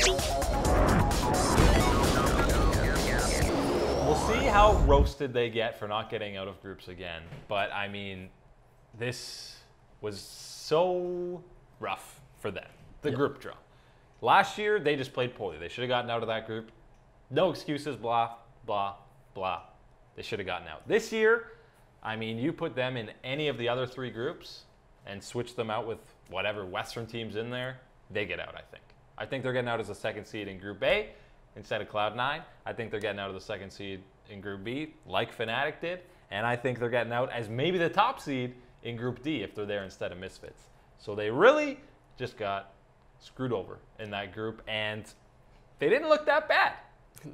We'll see how roasted they get for not getting out of groups again. But, I mean, this was so rough for them, the group draw. Last year, they just played poorly. They should have gotten out of that group. No excuses, blah, blah, blah. They should have gotten out. This year, I mean, you put them in any of the other 3 groups and switch them out with whatever Western teams in there, they get out, I think. I think they're getting out as a 2nd seed in Group A instead of Cloud9. I think they're getting out of the 2nd seed in Group B, like Fnatic did. And I think they're getting out as maybe the top seed in Group D if they're there instead of Misfits. So they really just got screwed over in that group, and they didn't look that bad.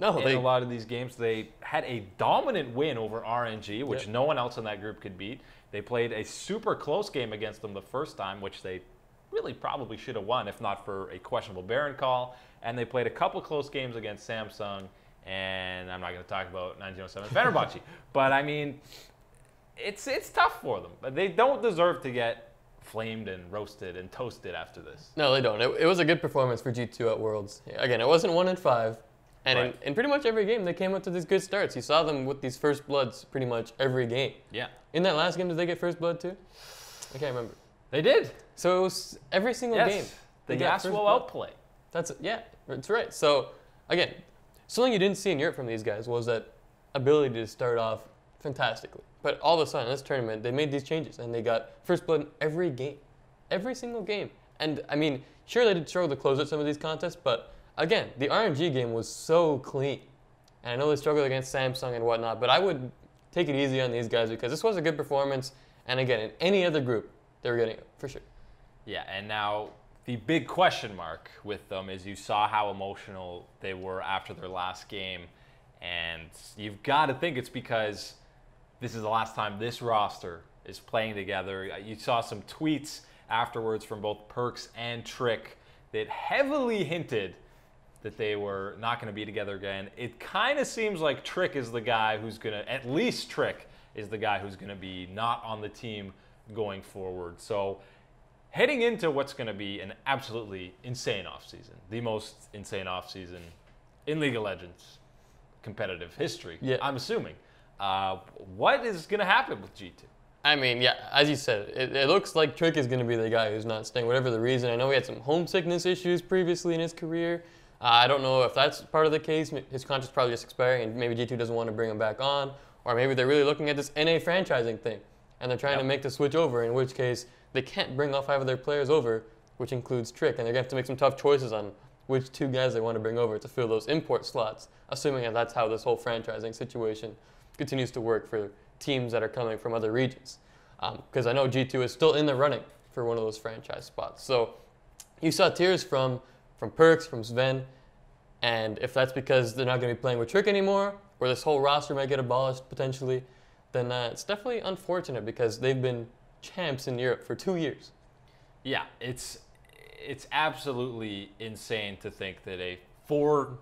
No, in a lot of these games, they had a dominant win over RNG, which no one else in that group could beat. They played a super close game against them the first time, which they really probably should have won if not for a questionable Baron call. And they played a couple close games against Samsung, and I'm not going to talk about 1907 Fenerbahce. But, I mean, it's tough for them. But they don't deserve to get flamed and roasted and toasted after this. No, they don't. It was a good performance for G2 at Worlds. Again, it wasn't 1-5. And in pretty much every game, they came up to these good starts. You saw them with these first bloods pretty much every game. Yeah. In that last game, did they get first blood too? I can't remember. They did. So it was every single game. The Yasuo outplay. That's right. So again, something you didn't see in Europe from these guys was that ability to start off fantastically. But all of a sudden, in this tournament, they made these changes and they got first blood in every game, every single game. And I mean, sure they did struggle to close out some of these contests, but again, the RNG game was so clean. And I know they struggled against Samsung and whatnot, but I would take it easy on these guys because this was a good performance. And again, in any other group, they were getting it, for sure. Yeah, and now the big question mark with them is you saw how emotional they were after their last game. And you've got to think it's because this is the last time this roster is playing together. You saw some tweets afterwards from both Perkz and Trick that heavily hinted that they were not going to be together again. It kind of seems like Trick is the guy who's going to, at least Trick is the guy who's going to be not on the team going forward. So heading into what's going to be an absolutely insane offseason, the most insane offseason in League of Legends competitive history, I'm assuming. What is going to happen with G2? I mean, yeah, as you said, it looks like Trick is going to be the guy who's not staying, whatever the reason. I know he had some homesickness issues previously in his career. I don't know if that's part of the case. His contract's probably just expiring, and maybe G2 doesn't want to bring him back on. Or maybe they're really looking at this NA franchising thing, and they're trying to make the switch over, in which case they can't bring all 5 of their players over, which includes Trick, and they're going to have to make some tough choices on which 2 guys they want to bring over to fill those import slots, assuming that that's how this whole franchising situation continues to work for teams that are coming from other regions. Because I know G2 is still in the running for one of those franchise spots. So you saw tears from Perkz, from Sven, and if that's because they're not going to be playing with Trick anymore, or this whole roster might get abolished potentially, then it's definitely unfortunate because they've been champs in Europe for 2 years. Yeah, it's absolutely insane to think that a 4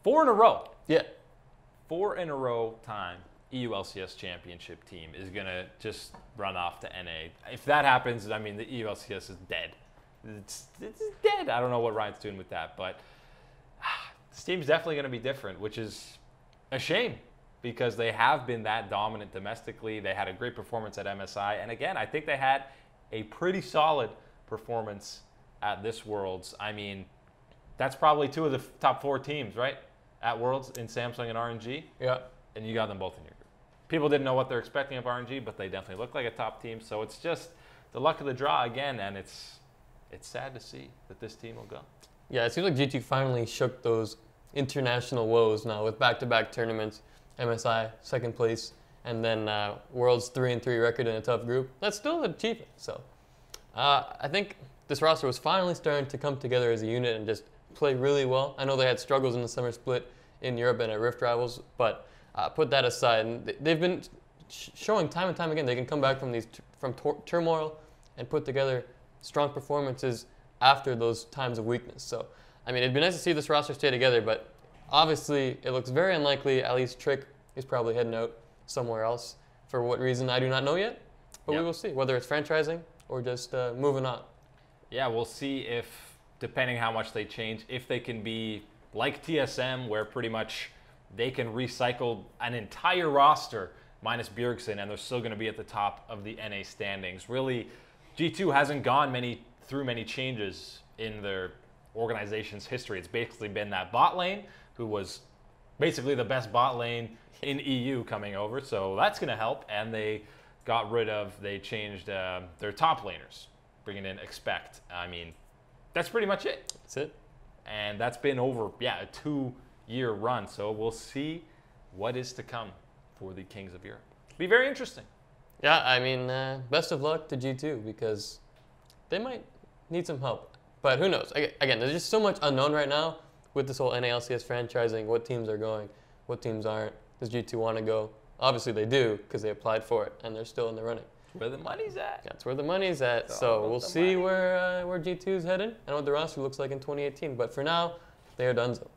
in a row. Yeah. 4 in a row time EU LCS championship team is going to just run off to NA. If that happens, I mean, the EU LCS is dead. It's dead. I don't know what Ryan's doing with that, but this team's definitely going to be different, which is a shame because they have been that dominant domestically. They had a great performance at MSI, and again, I think they had a pretty solid performance at this Worlds. I mean, that's probably 2 of the top 4 teams, right, at Worlds in Samsung and RNG. Yeah. And you got them both in your group. People didn't know what they're expecting of RNG, but they definitely look like a top team. So it's just the luck of the draw again, and it's sad to see that this team will go. Yeah, it seems like G2 finally shook those international woes now with back-to-back tournaments, MSI, 2nd place, and then World's 3-3 record in a tough group. That's still an achievement. So I think this roster was finally starting to come together as a unit and just play really well. I know they had struggles in the summer split in Europe and at Rift Rivals, but put that aside, and they've been showing time and time again they can come back from turmoil and put together strong performances after those times of weakness. So, I mean, it'd be nice to see this roster stay together, but obviously it looks very unlikely. At least Trick is probably heading out somewhere else. For what reason, I do not know yet, but we will see, whether it's franchising or just moving on. Yeah, we'll see if depending how much they change, if they can be like TSM, where pretty much they can recycle an entire roster minus Bjergsen, and they're still going to be at the top of the NA standings. Really, G2 hasn't gone through many changes in their organization's history. It's basically been that bot lane, who was basically the best bot lane in EU coming over, so that's going to help. And they changed their top laners, bringing in Expect. I mean, that's pretty much it. That's it. And that's been over, a 2-year run. So we'll see what is to come for the Kings of Europe. Be very interesting. Yeah, I mean, best of luck to G2 because they might need some help. But who knows? Again, there's just so much unknown right now with this whole NA LCS franchising, what teams are going, what teams aren't. Does G2 want to go? Obviously they do because they applied for it and they're still in the running. Where the money's at. That's where the money's at. So we'll see where G2's headed and what the roster looks like in 2018. But for now, they are donezo.